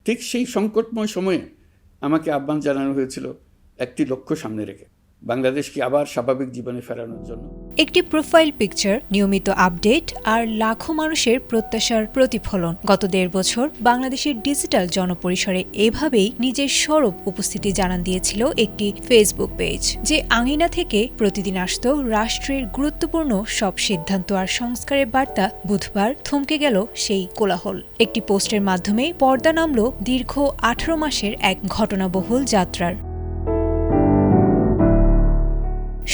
ঠিক সেই সংকটময় সময়ে আমাকে আহ্বান জানানো হয়েছিল একটি লক্ষ্য সামনে রেখে, বাংলাদেশকে আবার স্বাভাবিক জীবনে ফেরানোর জন্য। একটি প্রোফাইল পিকচার, নিয়মিত আপডেট আর লাখো মানুষের প্রত্যাশার প্রতিফলন। গত ১.৫ বছর বাংলাদেশের ডিজিটাল জনপরিসরে এভাবেই নিজের সরব উপস্থিতি জানান দিয়েছিল একটি ফেসবুক পেজ, যে আঙিনা থেকে প্রতিদিন আসত রাষ্ট্রের গুরুত্বপূর্ণ সব সিদ্ধান্ত আর সংস্কারের বার্তা। বুধবার থমকে গেল সেই কোলাহল। একটি পোস্টের মাধ্যমে পর্দা নামল দীর্ঘ ১৮ মাসের এক ঘটনাবহুল যাত্রার।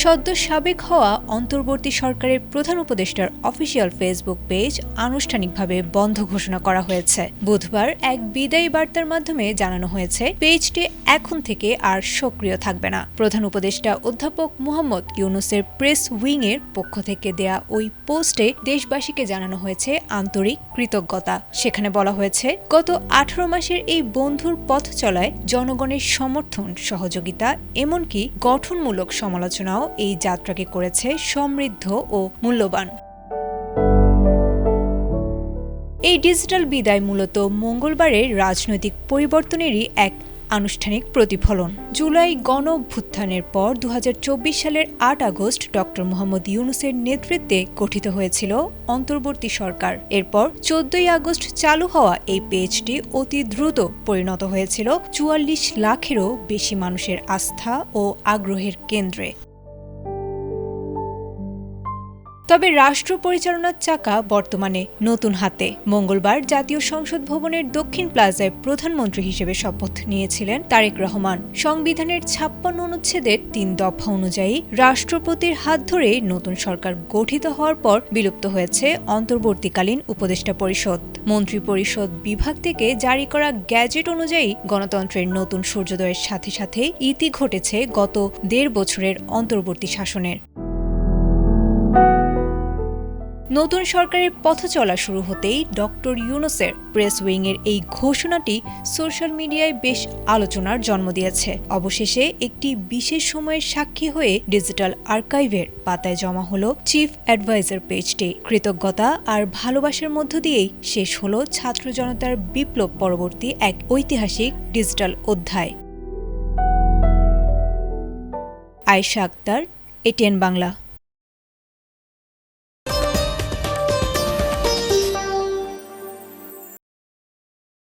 সদ্য সাবেক হওয়া অন্তর্বর্তী সরকারের প্রধান উপদেষ্টার অফিসিয়াল ফেসবুক পেজ আনুষ্ঠানিকভাবে বন্ধ ঘোষণা করা হয়েছে। বুধবার এক বিদায়ী বার্তার মাধ্যমে জানানো হয়েছে পেজটি এখন থেকে আর সক্রিয় থাকবে না। প্রধান উপদেষ্টা অধ্যাপক মুহাম্মদ ইউনূসের প্রেস উইংয়ের পক্ষ থেকে দেয়া ওই পোস্টে দেশবাসীকে জানানো হয়েছে আন্তরিক কৃতজ্ঞতা। সেখানে বলা হয়েছে, গত ১৮ মাসের এই বন্ধুর পথ চলায় জনগণের সমর্থন, সহযোগিতা, এমনকি গঠনমূলক সমালোচনাও এই যাত্রাকে করেছে সমৃদ্ধ ও মূল্যবান। এই ডিজিটাল বিদায় মূলত মঙ্গলবারের রাজনৈতিক পরিবর্তনেরই এক আনুষ্ঠানিক প্রতিফলন। জুলাই গণঅভ্যুত্থানের পর ২০২৪ সালের ৮ আগস্ট ড. মুহাম্মদ ইউনূসের নেতৃত্বে গঠিত হয়েছিল অন্তর্বর্তী সরকার। এরপর ১৪ই আগস্ট চালু হওয়া এই পেজটি অতি দ্রুত পরিণত হয়েছিল ৪৪ লাখেরও বেশি মানুষের আস্থা ও আগ্রহের কেন্দ্রে। তবে রাষ্ট্র পরিচালনার চাকা বর্তমানে নতুন হাতে। মঙ্গলবার জাতীয় সংসদ ভবনের দক্ষিণ প্লাজায় প্রধানমন্ত্রী হিসেবে শপথ নিয়েছিলেন তারেক রহমান। সংবিধানের ৫৬ অনুচ্ছেদের ৩ দফা অনুযায়ী রাষ্ট্রপতির হাত ধরে নতুন সরকার গঠিত হওয়ার পর বিলুপ্ত হয়েছে অন্তর্বর্তীকালীন উপদেষ্টা পরিষদ। মন্ত্রিপরিষদ বিভাগ থেকে জারি করা গ্যাজেট অনুযায়ী গণতন্ত্রের নতুন সূর্যোদয়ের সাথে সাথে ইতি ঘটেছে গত ১.৫ বছরের অন্তর্বর্তী শাসনের। নতুন সরকারের পথ চলা শুরু হতেই ড. ইউনূসের প্রেস উইংয়ের এই ঘোষণাটি সোশ্যাল মিডিয়ায় বেশ আলোচনার জন্ম দিয়েছে। অবশেষে একটি বিশেষ সময়ের সাক্ষী হয়ে ডিজিটাল আর্কাইভের পাতায় জমা হলো চিফ অ্যাডভাইজার পেজটি। কৃতজ্ঞতা আর ভালোবাসার মধ্য দিয়েই শেষ হলো ছাত্র জনতার বিপ্লব পরবর্তী এক ঐতিহাসিক ডিজিটাল অধ্যায়। আয়েশা আক্তার, এটিএন বাংলা।